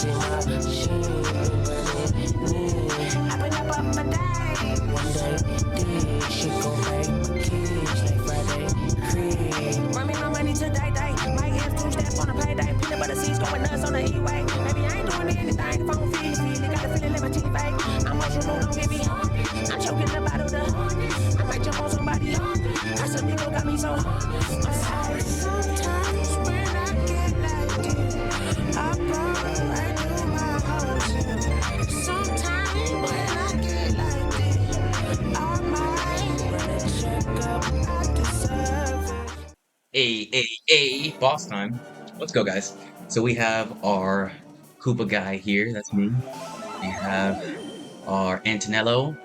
see my machine I've been up all my day. One day, she gon' make my kids like Friday. Creed. Run me my money today, day. My hands two step on a payday. Peanut butter seeds going nuts on the E-way. Baby, I ain't doing anything. Phone feed, got a feeling liberty fake. I'm emotional, don't get me. I'm choking the bottle, I might jump on somebody. Casamigo got me so. I'm sorry. Sometimes when I get like this, I go right through my whole sometimes when I get like this, I might run a checkup. I deserve it. Hey, boss time. Let's go, guys. So we have our Koopa guy here, that's me. We have our Antonello,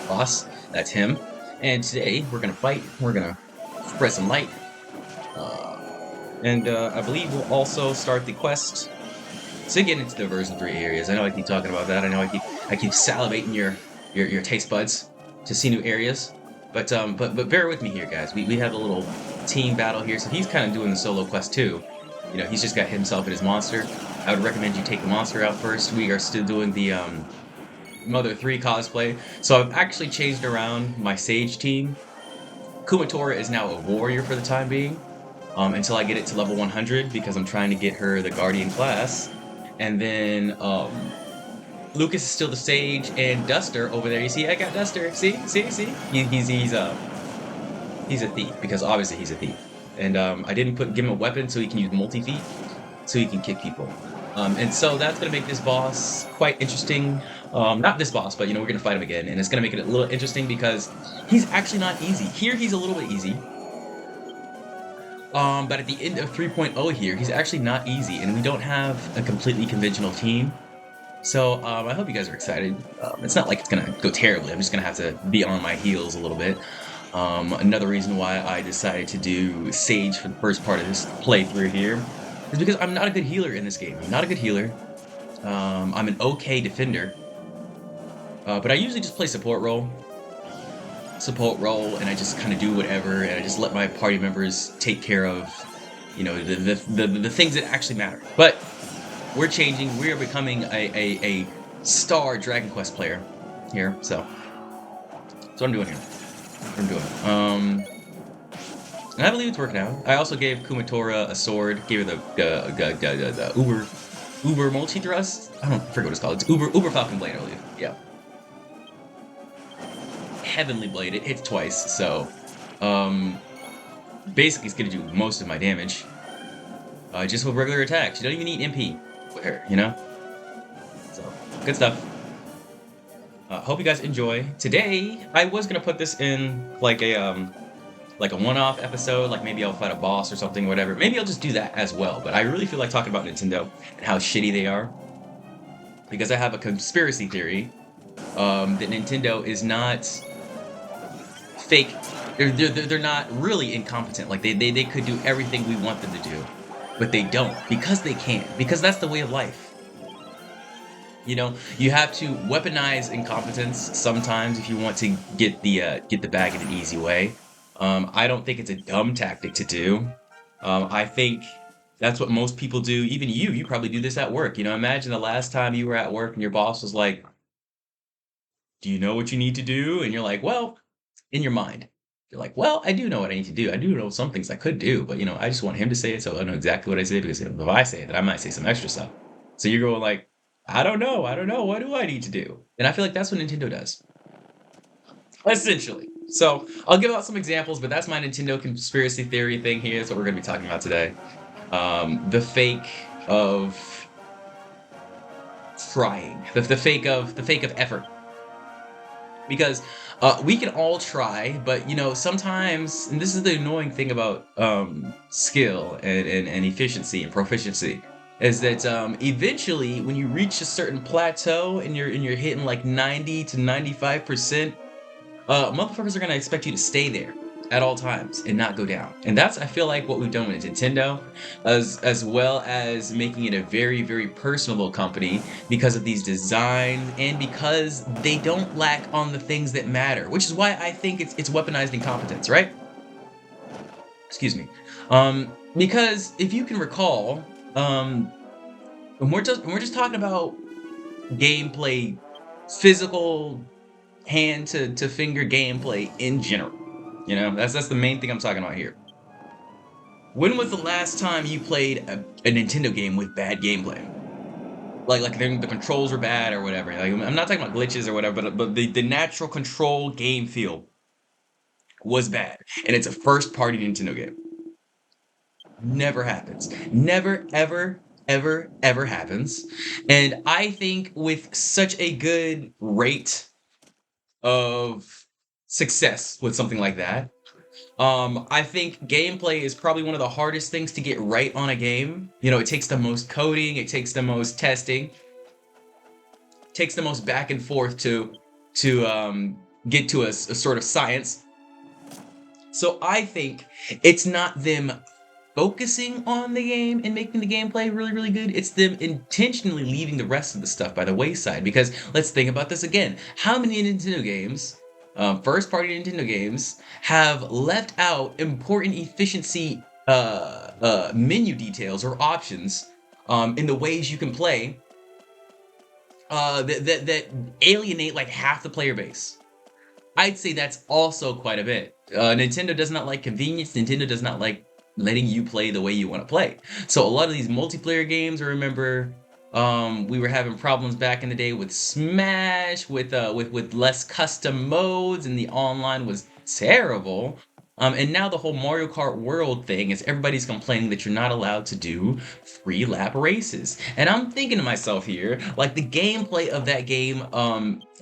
boss, that's him. And today we're gonna fight, we're gonna spread some light. I believe we'll also start the quest to get into the version 3 areas. I know I keep talking about that, I know I keep salivating your taste buds to see new areas. But bear with me here, guys. We have a little team battle here, so he's kind of doing the solo quest too. You know, he's just got himself and his monster. I would recommend you take the monster out first. We are still doing the Mother 3 cosplay, so I've actually changed around my Sage team. Kumatora is now a warrior for the time being, until I get it to level 100, because I'm trying to get her the Guardian class. And then Lucas is still the Sage, and Duster over there. You see, I got Duster. See. He's a thief, because obviously he's a thief. And I didn't give him a weapon so he can use multi-feet, so he can kick people. And so that's gonna make this boss quite interesting. Not this boss, but you know, we're gonna fight him again, and it's gonna make it a little interesting because he's actually not easy. Here he's a little bit easy. But at the end of 3.0 here, he's actually not easy, and we don't have a completely conventional team. So I hope you guys are excited. It's not like it's gonna go terribly. I'm just gonna have to be on my heels a little bit. Another reason why I decided to do Sage for the first part of this playthrough here is because I'm not a good healer in this game. I'm not a good healer. I'm an okay defender. But I usually just play support role, and I just kind of do whatever, and I just let my party members take care of, you know, the things that actually matter. But we're changing. We are becoming a star Dragon Quest player here. So that's what I'm doing here. That's what I'm doing. And I believe it's working out. I also gave Kumatora a sword. Gave her the Uber multi thrust. I forget what it's called. It's Uber Falcon Blade, I believe. Yeah. Heavenly Blade. It hits twice, so basically it's gonna do most of my damage. Just with regular attacks. You don't even need MP with her, you know? So, good stuff. Hope you guys enjoy. Today, I was gonna put this in like a one-off episode, like maybe I'll fight a boss or something, whatever. Maybe I'll just do that as well, but I really feel like talking about Nintendo and how shitty they are. Because I have a conspiracy theory that Nintendo is not fake. They're not really incompetent. Like they could do everything we want them to do, but they don't, because they can't. Because that's the way of life. You know, you have to weaponize incompetence sometimes if you want to get the bag in an easy way. I don't think it's a dumb tactic to do. I think that's what most people do. Even you probably do this at work. You know, imagine the last time you were at work and your boss was like, "Do you know what you need to do?" And you're like, "Well," in your mind, you're like, "Well, I do know what I need to do. I do know some things I could do, but you know, I just want him to say it so I know exactly what I say, because if I say it, then I might say some extra stuff." So you're going like, I don't know. What do I need to do? And I feel like that's what Nintendo does. Essentially. So I'll give out some examples, but that's my Nintendo conspiracy theory thing here. That's what we're going to be talking about today. The fake of trying, the fake of effort. Because we can all try, but you know, sometimes, and this is the annoying thing about skill and efficiency and proficiency, is that eventually when you reach a certain plateau and you're hitting like 90 to 95%, motherfuckers are gonna expect you to stay there at all times and not go down. And that's, I feel like, what we've done with Nintendo, as well as making it a very, very personable company because of these designs and because they don't lack on the things that matter, which is why I think it's weaponized incompetence, right? Excuse me. Because if you can recall, when we're just talking about gameplay, physical hand to finger gameplay in general. You know, that's the main thing I'm talking about here. When was the last time you played a Nintendo game with bad gameplay? Like the controls were bad or whatever. Like I'm not talking about glitches or whatever, but the natural control game feel was bad, and it's a first party Nintendo game. Never happens. Never ever happens. And I think with such a good rate of success with something like that, I think gameplay is probably one of the hardest things to get right on a game. You know, it takes the most coding, it takes the most testing, it takes the most back and forth to get to a sort of science. So I think it's not them focusing on the game and making the gameplay really, really good. It's them intentionally leaving the rest of the stuff by the wayside. Because let's think about this again. How many Nintendo games, first party Nintendo games, have left out important efficiency menu details or options in the ways you can play that alienate like half the player base? I'd say that's also quite a bit. Nintendo does not like convenience. Nintendo does not like letting you play the way you want to play. So a lot of these multiplayer games, I remember we were having problems back in the day with Smash, with less custom modes, and the online was terrible. And now the whole Mario Kart World thing is everybody's complaining that you're not allowed to do free lap races. And I'm thinking to myself here, like the gameplay of that game,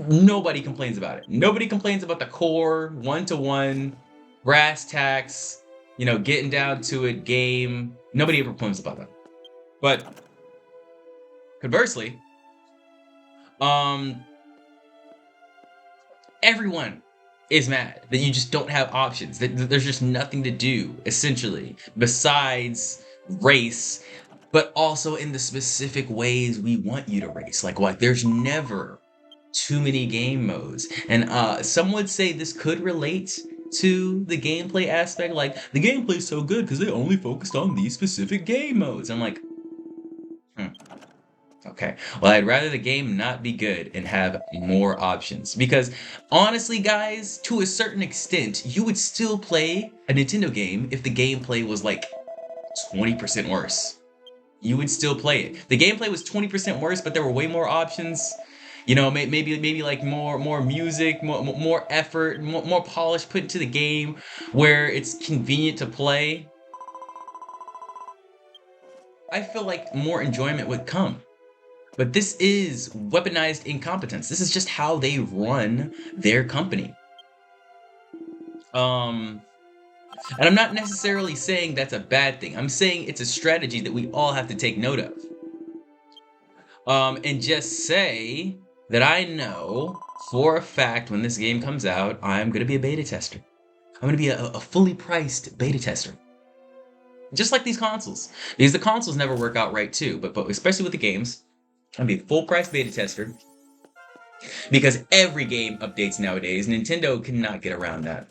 nobody complains about it. Nobody complains about the core, one-to-one, brass tacks, you know, getting down to it game. Nobody ever complains about that. But conversely, um, everyone is mad that you just don't have options, that there's just nothing to do, essentially, besides race, but also in the specific ways we want you to race. Like there's never too many game modes. And some would say this could relate to the gameplay aspect, like the gameplay's so good because they only focused on these specific game modes. I'm like, okay, well, I'd rather the game not be good and have more options. Because honestly, guys, to a certain extent, you would still play a Nintendo game if the gameplay was like 20% worse. You would still play it. The gameplay was 20% worse, but there were way more options. You know, maybe like more music, more effort, more polish put into the game where it's convenient to play. I feel like more enjoyment would come. But this is weaponized incompetence. This is just how they run their company. And I'm not necessarily saying that's a bad thing. I'm saying it's a strategy that we all have to take note of. And just say that I know for a fact when this game comes out, I'm going to be a beta tester. I'm going to be a fully priced beta tester. Just like these consoles. Because the consoles never work out right too, but especially with the games, I'm going to be a full price beta tester. Because every game updates nowadays. Nintendo cannot get around that.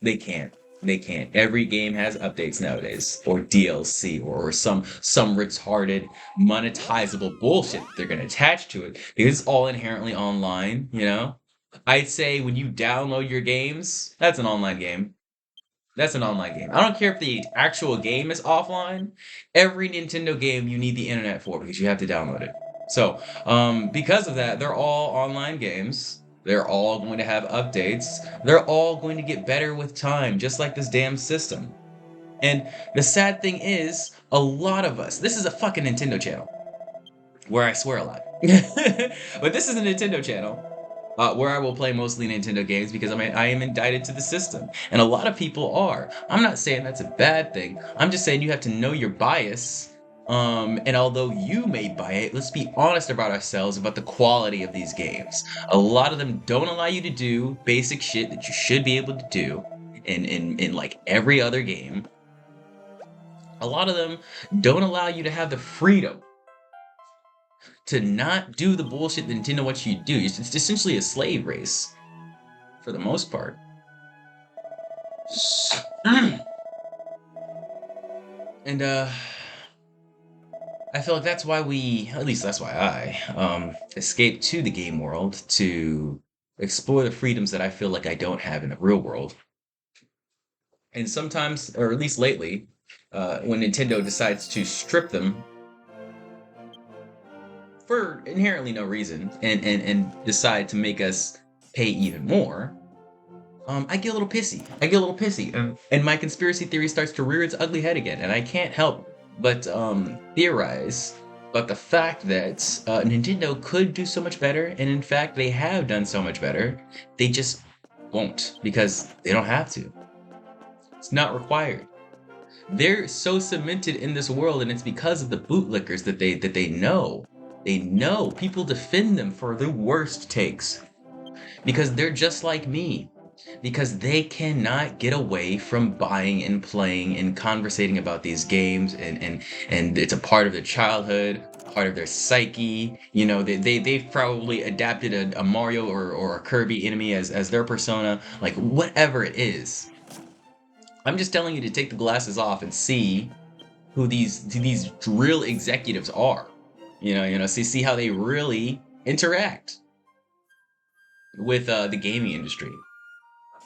They can't. They can't. Every game has updates nowadays, or DLC, or some retarded monetizable bullshit that they're gonna attach to it because it's all inherently online. You know, I'd say when you download your games, that's an online game. That's an online game. I don't care if the actual game is offline. Every Nintendo game you need the internet for because you have to download it. So, because of that, they're all online games. They're all going to have updates. They're all going to get better with time, just like this damn system. And the sad thing is, a lot of us, this is a fucking Nintendo channel, where I swear a lot. But this is a Nintendo channel where I will play mostly Nintendo games because I am indicted to the system. And a lot of people are. I'm not saying that's a bad thing. I'm just saying you have to know your bias. And although you may buy it, let's be honest about ourselves about the quality of these games. A lot of them don't allow you to do basic shit that you should be able to do in like every other game. A lot of them don't allow you to have the freedom to not do the bullshit that Nintendo wants you to do. It's essentially a slave race, for the most part. And I feel like that's why at least that's why escaped to the game world to explore the freedoms that I feel like I don't have in the real world. And sometimes, or at least lately, when Nintendo decides to strip them for inherently no reason and decide to make us pay even more, I get a little pissy. And my conspiracy theory starts to rear its ugly head again. And I can't help but theorize about the fact that Nintendo could do so much better. And in fact, they have done so much better. They just won't because they don't have to. It's not required. They're so cemented in this world, and it's because of the bootlickers that they know. They know people defend them for the worst takes because they're just like me. Because they cannot get away from buying and playing and conversating about these games, and it's a part of their childhood, part of their psyche. You know, they've probably adapted a Mario or a Kirby enemy as their persona, like whatever it is. I'm just telling you to take the glasses off and see who these real executives are. See how they really interact with the gaming industry.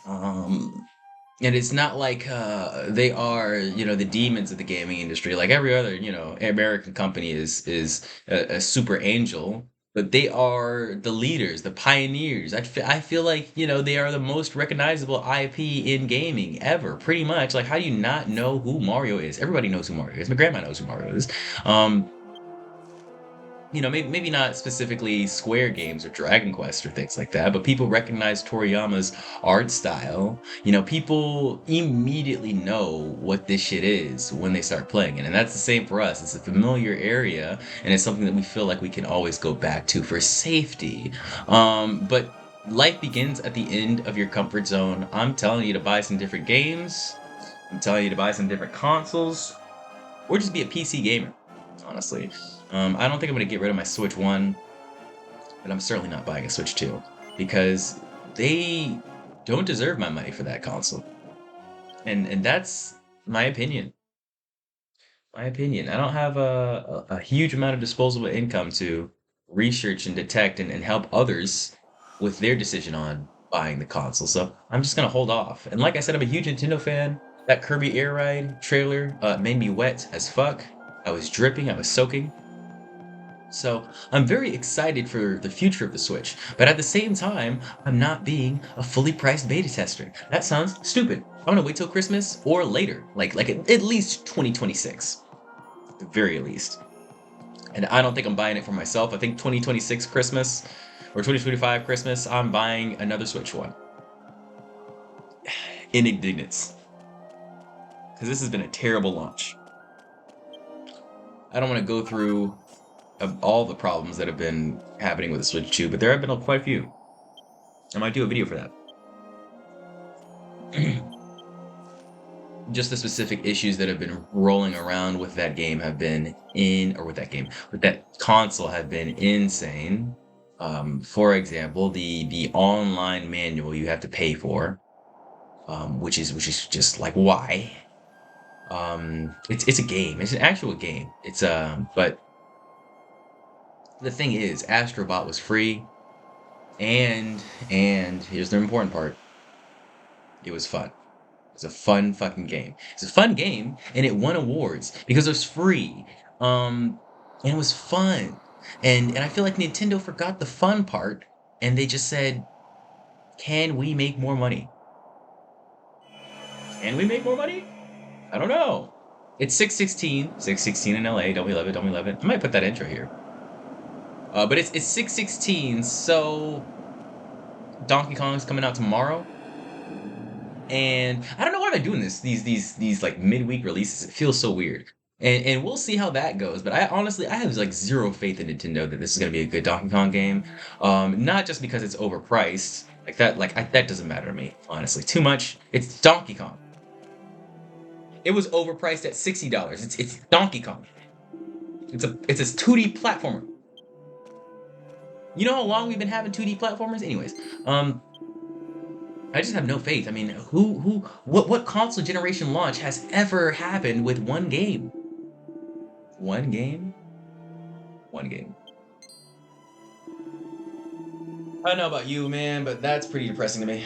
And it's not like they are, the demons of the gaming industry. Like every other, American company is a super angel, but they are the leaders, the pioneers. I feel like, they are the most recognizable IP in gaming ever, pretty much. Like, how do you not know who Mario is? Everybody knows who Mario is. My grandma knows who Mario is. Maybe not specifically Square games or Dragon Quest or things like that, but people recognize Toriyama's art style. People immediately know what this shit is when they start playing it. And that's the same for us. It's a familiar area, and it's something that we feel like we can always go back to for safety. But life begins at the end of your comfort zone. I'm telling you to buy some different games. I'm telling you to buy some different consoles, or just be a PC gamer, honestly. I don't think I'm going to get rid of my Switch 1, but I'm certainly not buying a Switch 2 because they don't deserve my money for that console. And that's my opinion. My opinion. I don't have a huge amount of disposable income to research and detect and help others with their decision on buying the console. So I'm just going to hold off. And like I said, I'm a huge Nintendo fan. That Kirby Air Ride trailer made me wet as fuck. I was dripping, I was soaking. So I'm very excited for the future of the Switch, but at the same time, I'm not being a fully priced beta tester. That sounds stupid. I'm gonna wait till Christmas or later, like at least 2026, at the very least. And I don't think I'm buying it for myself. I think 2026 Christmas or 2025 Christmas, I'm buying another Switch one. In ignorance, because this has been a terrible launch. I don't want to go through of all the problems that have been happening with the Switch 2, but there have been quite a few. I might do a video for that. Just the specific issues that have been rolling around with that game with that console have been insane. For example, the online manual you have to pay for, which is just like, why? It's a game. It's an actual game. But the thing is, Astrobot was free, and here's the important part: it was fun. It's a fun fucking game. It's a fun game, and it won awards because it was free, and it was fun. And I feel like Nintendo forgot the fun part, and they just said, "Can we make more money? Can we make more money? I don't know." It's 616 in LA. Don't we love it? Don't we love it? I might put that intro here. But it's 616, so Donkey Kong's coming out tomorrow. And I don't know why I'm doing this. These like midweek releases. It feels so weird. And we'll see how that goes. But I have like zero faith in Nintendo that this is gonna be a good Donkey Kong game. Not just because it's overpriced. That doesn't matter to me, honestly. Too much. It's Donkey Kong. It was overpriced at $60. It's Donkey Kong. It's a 2D platformer. You know how long we've been having 2D platformers? Anyways, I just have no faith. I mean, what console generation launch has ever happened with one game? One game? One game. I don't know about you, man, but that's pretty depressing to me.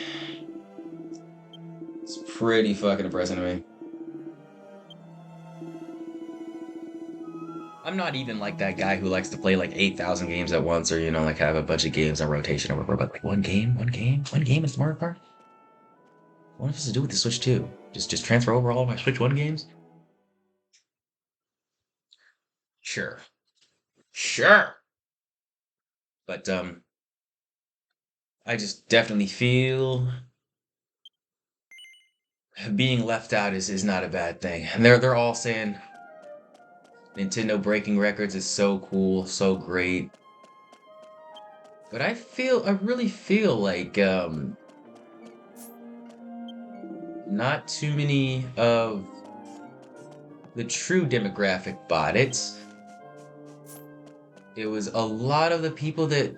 It's pretty fucking depressing to me. I'm not even like that guy who likes to play like 8,000 games at once, or like have a bunch of games on rotation or whatever. But like one game is the Mario Kart. What am I supposed to do with the Switch 2? Just transfer over all of my Switch 1 games? Sure. But I just definitely feel being left out is not a bad thing. And they're all saying Nintendo breaking records is so cool, so great. But I really feel like not too many of the true demographic bought it. It was a lot of the people that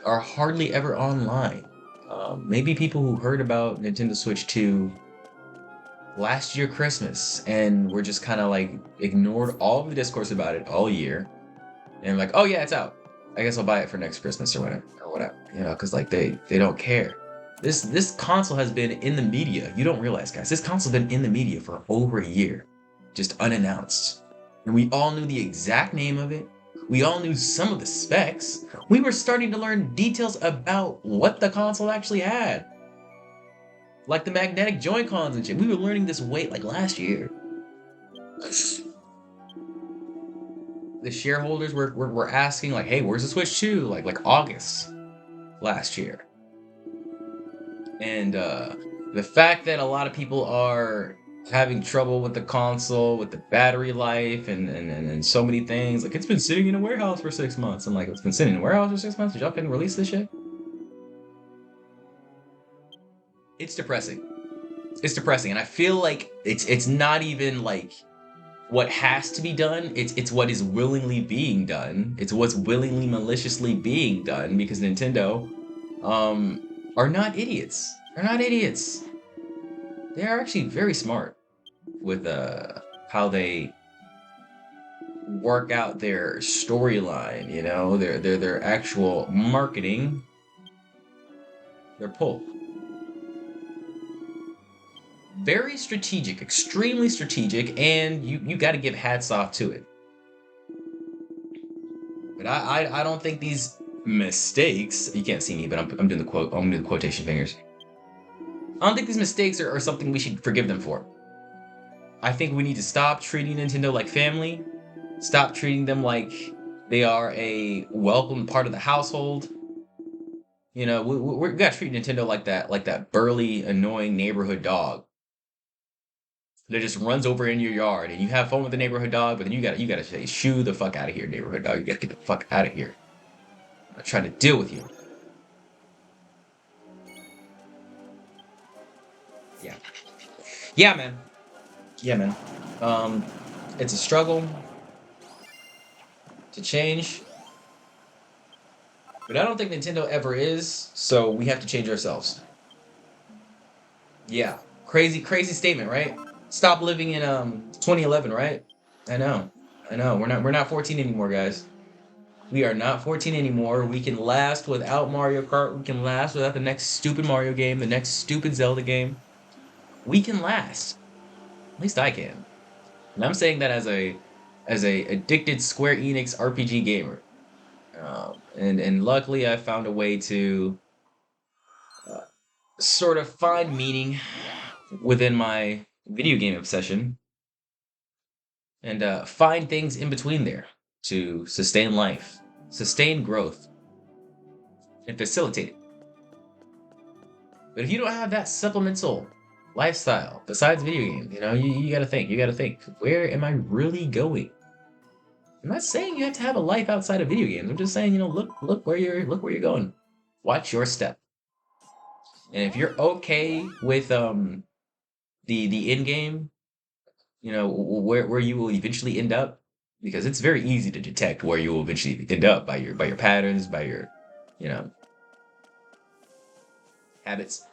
are hardly ever online. Maybe people who heard about Nintendo Switch 2 last year Christmas and were just kind of like ignored all of the discourse about it all year, and like, oh yeah, it's out. I guess I'll buy it for next Christmas or whatever, because like they don't care. This console has been in the media. You don't realize, guys. This console's been in the media for over a year, just unannounced, and we all knew the exact name of it. We all knew some of the specs. We were starting to learn details about what the console actually had. Like the magnetic Joy-Cons and shit. We were learning this like last year. The shareholders were asking like, hey, where's the Switch 2? Like August last year. And the fact that a lot of people are having trouble with the console, with the battery life, and so many things. Like, it's been sitting in a warehouse for 6 months. I'm like, it's been sitting in a warehouse for 6 months? Did y'all couldn't release this shit? It's depressing. It's depressing, and I feel like it's not even like what has to be done. It's what is willingly being done. It's what's willingly maliciously being done, because Nintendo are not idiots. They're not idiots. They are actually very smart with how they work out their storyline, their actual marketing, their pull. Very strategic, extremely strategic, and you got to give hats off to it. But I don't think these mistakes, you can't see me, but I'm doing the quote. I'm doing the quotation fingers. I don't think these mistakes are something we should forgive them for. I think we need to stop treating Nintendo like family. Stop treating them like they are a welcome part of the household. We gotta treat Nintendo like that burly, annoying neighborhood dog that just runs over in your yard, and you have fun with the neighborhood dog, but then you gotta say, shoo the fuck out of here, neighborhood dog. You gotta get the fuck out of here. I'm not trying to deal with you. Yeah. Yeah, man. It's a struggle to change, but I don't think Nintendo ever is, so we have to change ourselves. Yeah. Crazy statement, right? Stop living in 2011, right? I know. We're not 14 anymore, guys. We are not 14 anymore. We can last without Mario Kart. We can last without the next stupid Mario game, the next stupid Zelda game. We can last. At least I can. And I'm saying that as a addicted Square Enix RPG gamer. And luckily I found a way to sort of find meaning within my video game obsession, and find things in between there to sustain life, sustain growth, and facilitate it. But if you don't have that supplemental lifestyle besides video games, you gotta think, where am I really going? I'm not saying you have to have a life outside of video games. I'm just saying, look where you're going. Watch your step. And if you're okay with the end game, where you will eventually end up, because it's very easy to detect where you will eventually end up by your patterns, by your habits.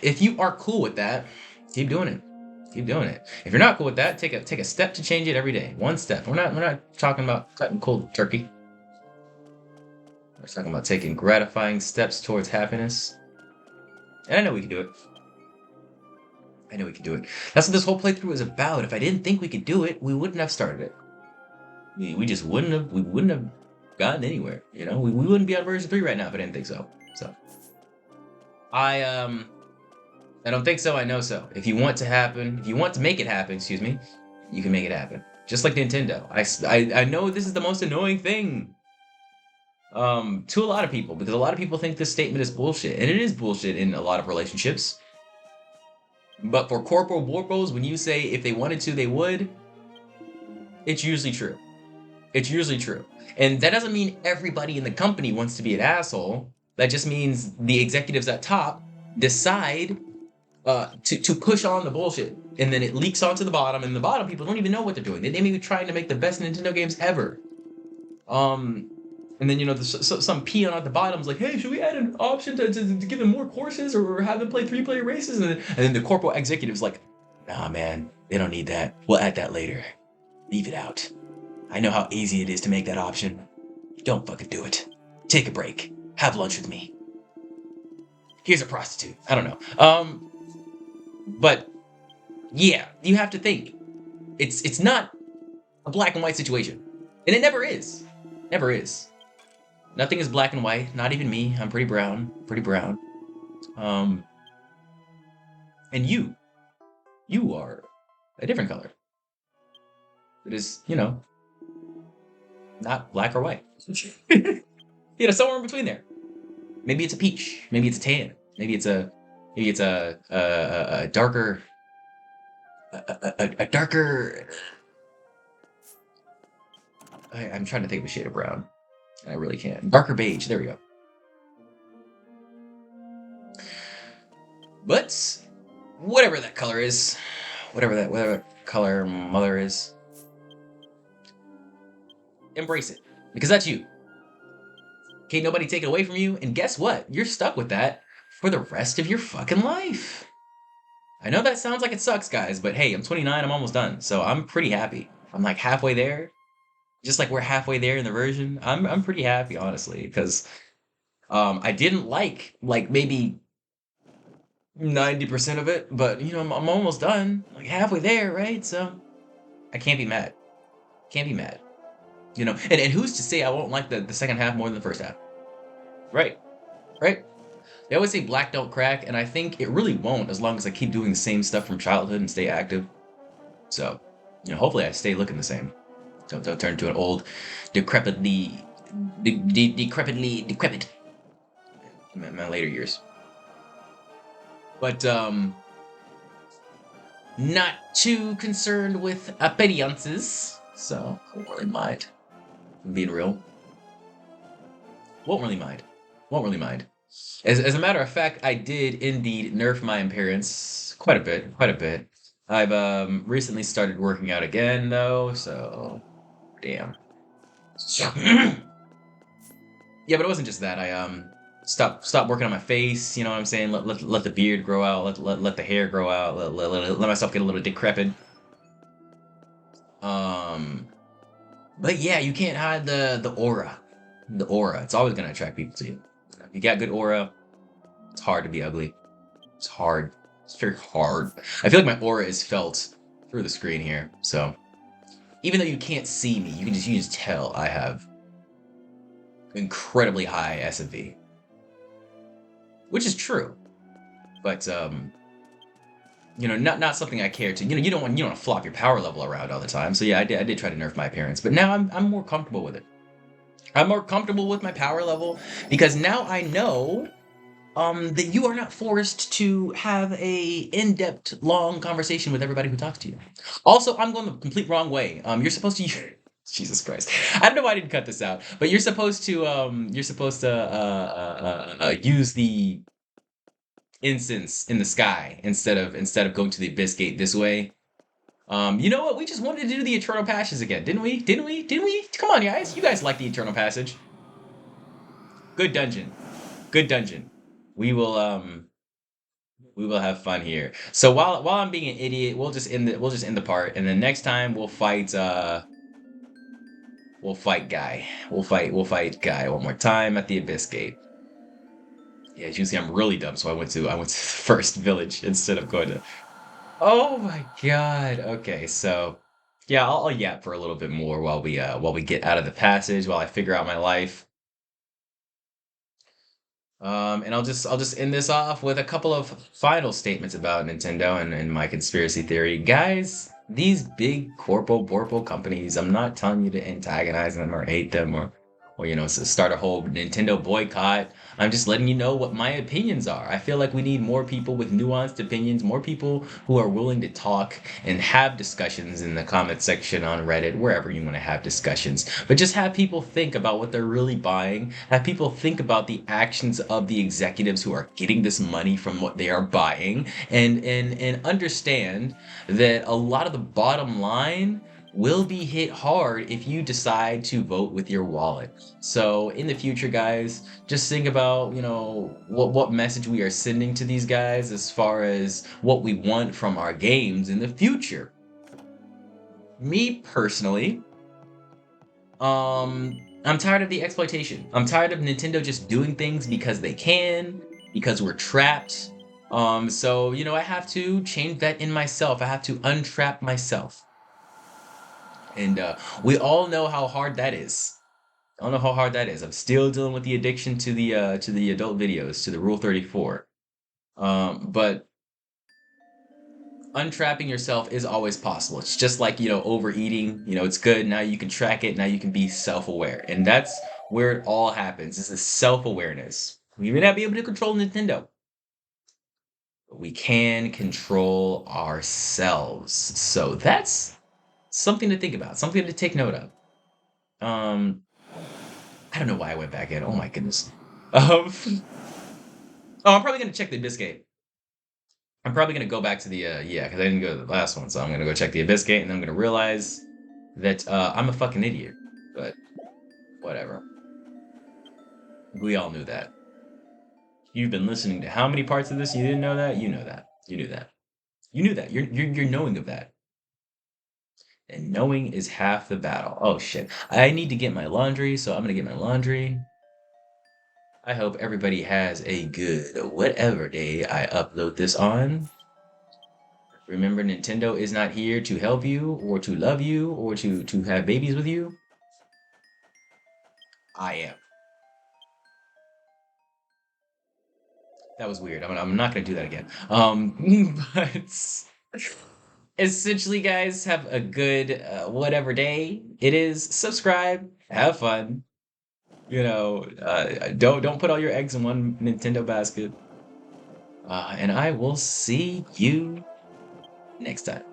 If you are cool with that, keep doing it. Keep doing it. If you're not cool with that, take a step to change it every day. One step. We're not talking about cutting cold turkey. We're talking about taking gratifying steps towards happiness. And I know we can do it. I know we can do it. That's what this whole playthrough is about. If I didn't think we could do it, we wouldn't have started it. We just wouldn't have gotten anywhere. You know, we wouldn't be on version 3 right now if I didn't think so. So I don't think so, I know so. If you want to make it happen, excuse me, you can make it happen. Just like Nintendo. I know this is the most annoying thing to a lot of people, because a lot of people think this statement is bullshit, and it is bullshit in a lot of relationships. But for corporal warpos, when you say if they wanted to, they would, it's usually true. It's usually true. And that doesn't mean everybody in the company wants to be an asshole. That just means the executives at top decide to push on the bullshit. And then it leaks onto the bottom, and the bottom people don't even know what they're doing. They may be trying to make the best Nintendo games ever. And then, you know, some peon at the bottom is like, hey, should we add an option to give them more courses or have them play 3-player races? And then the corporate executive's like, nah, man, they don't need that. We'll add that later. Leave it out. I know how easy it is to make that option. Don't fucking do it. Take a break. Have lunch with me. Here's a prostitute. I don't know. But yeah, you have to think. It's not a black and white situation. And it never is. Never is. Nothing is black and white. Not even me. I'm pretty brown. And you are a different color. It is, you know, not black or white. You know, somewhere in between there. Maybe it's a peach. Maybe it's a tan. Maybe it's a darker. A darker. I'm trying to think of a shade of brown. I really can't. Darker beige. There we go. But whatever that color is, whatever color mother is, embrace it, because that's you. Can't nobody take it away from you, and guess what? You're stuck with that for the rest of your fucking life. I know that sounds like it sucks, guys, but hey, I'm 29, I'm almost done, so I'm pretty happy. I'm like halfway there. Just like we're halfway there in the version, I'm pretty happy, honestly, because I didn't like maybe 90% of it, but you know, I'm almost done, like halfway there, right? So I can't be mad. Can't be mad. You know, and who's to say I won't like the second half more than the first half? Right. They always say black don't crack, and I think it really won't as long as I keep doing the same stuff from childhood and stay active. So, you know, hopefully I stay looking the same. Don't turn into an old, decrepit in my later years. But not too concerned with appearances, so I won't really mind. I'm being real. Won't really mind. As a matter of fact, I did indeed nerf my appearance quite a bit. I've recently started working out again though, so damn. Yeah, but it wasn't just that. I stopped working on my face. You know what I'm saying? Let the beard grow out. Let the hair grow out. Let myself get a little decrepit. But yeah, you can't hide the aura. The aura. It's always gonna attract people to you. If you got good aura, it's hard to be ugly. It's hard. It's very hard. I feel like my aura is felt through the screen here. So even though you can't see me, you can just tell I have incredibly high S&V, which is true. But you know, not something I care to. You know, you don't want to flop your power level around all the time. So yeah, I did try to nerf my appearance, but now I'm more comfortable with it. I'm more comfortable with my power level because now I know that you are not forced to have a in-depth, long conversation with everybody who talks to you. Also, I'm going the complete wrong way. You're supposed to Jesus Christ. I don't know why I didn't cut this out, but you're supposed to use the incense in the sky instead of going to the Abyss Gate this way. You know what? We just wanted to do the Eternal Passage again, didn't we? Come on, guys. You guys like the Eternal Passage. Good dungeon. We will We will have fun here. So while I'm being an idiot, we'll just end the part, and then next time we'll fight Guy. We'll fight Guy one more time at the Abyss Gate. Yeah, as you can see, I'm really dumb, so I went to the first village instead of going to. Oh my god. Okay, so yeah, I'll yap for a little bit more while we get out of the passage, while I figure out my life. And I'll just end this off with a couple of final statements about Nintendo and my conspiracy theory. Guys, these big corpo companies, I'm not telling you to antagonize them or hate them or start a whole Nintendo boycott. I'm just letting you know what my opinions are. I feel like we need more people with nuanced opinions, more people who are willing to talk and have discussions in the comment section on Reddit, wherever you want to have discussions. But just have people think about what they're really buying. Have people think about the actions of the executives who are getting this money from what they are buying, and understand that a lot of the bottom line will be hit hard if you decide to vote with your wallet. So in the future, guys, just think about, what message we are sending to these guys as far as what we want from our games in the future. Me personally, I'm tired of the exploitation. I'm tired of Nintendo just doing things because they can, because we're trapped. So, I have to change that in myself. I have to untrap myself. And we all know how hard that is. I don't know how hard that is. I'm still dealing with the addiction to the adult videos, to the Rule 34. But untrapping yourself is always possible. It's just like, overeating. It's good. Now you can track it. Now you can be self-aware. And that's where it all happens. Is the self-awareness. We may not be able to control Nintendo, but we can control ourselves. So that's something to think about, something to take note of. Um, I don't know why I went back in. Oh my goodness. Um, I'm probably gonna check the Biscayne. I'm probably gonna go back to the yeah, because I didn't go to the last one, so I'm gonna go check the Biscayne, and then I'm gonna realize that I'm a fucking idiot. But whatever. We all knew that. You've been listening to how many parts of this? You didn't know that? You know that. You knew that. You knew that. You're knowing of that. And knowing is half the battle. Oh shit. I need to get my laundry, so I'm gonna get my laundry. I hope everybody has a good whatever day I upload this on. Remember, Nintendo is not here to help you or to love you or to have babies with you. I am. That was weird. I'm not gonna do that again. But essentially, guys, have a good whatever day it is. Subscribe, have fun. Don't put all your eggs in one Nintendo basket. And I will see you next time.